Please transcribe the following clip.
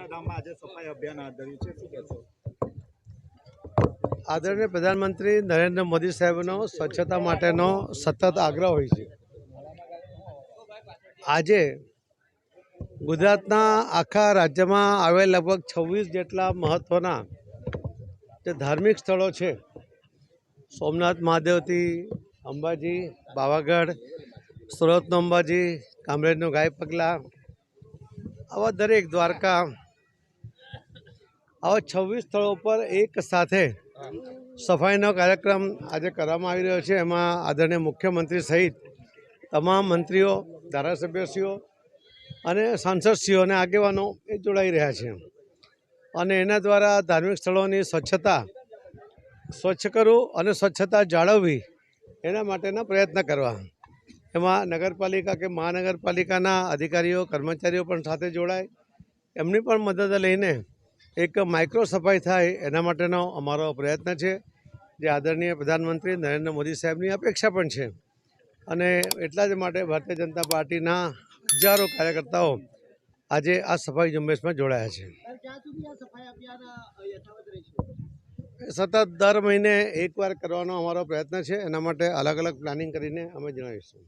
અક્ષરધામમાં આજે સફાઈ અભિયાન હાથ ધર્યું છે, શું કહેશો? આદરણીય પ્રધાનમંત્રી નરેન્દ્ર મોદી સાહેબનો સ્વચ્છતા માટેનો સતત આગ્રહ હોય છે. આજે ગુજરાતના આખા રાજ્યમાં આવેલ લગભગ 26 જેટલા મહત્ત્વના જે ધાર્મિક સ્થળો છે, સોમનાથ મહાદેવથી અંબાજી, પાવાગઢ, સુરતનું અંબાજી, કામરેજનું ગાય પગલા, આવા દરેક દ્વારકા, આવા 26 સ્થળો પર એક સાથે સફાઈનો કાર્યક્રમ આજે કરવામાં આવી રહ્યો છે. એમાં આદરણીય મુખ્યમંત્રી સહિત તમામ મંત્રીઓ, ધારાસભ્યશ્રીઓ અને સાંસદશ્રીઓ અને આગેવાનો એ જોડાઈ રહ્યા છે અને એના દ્વારા ધાર્મિક સ્થળોની સ્વચ્છ કરવું અને સ્વચ્છતા જાળવવી એના માટેના પ્રયત્ન કરવા. એમાં નગરપાલિકા કે મહાનગરપાલિકાના અધિકારીઓ, કર્મચારીઓ પણ સાથે જોડાય, એમની પણ મદદ લઈને એક માઇક્રો સફાઈ થાય એના માટેનો અમારો પ્રયત્ન છે, જે આદરણીય પ્રધાનમંત્રી નરેન્દ્ર મોદી સાહેબની અપેક્ષા પણ છે. અને એટલા જ માટે ભારતીય જનતા પાર્ટીના હજારો કાર્યકર્તાઓ આજે આ સફાઈ ઝુંબેશમાં જોડાયા છે. સતત દર મહિને એકવાર કરવાનો અમારો પ્રયત્ન છે. એના માટે અલગ અલગ પ્લાનિંગ કરીને અમે જણાવીશું.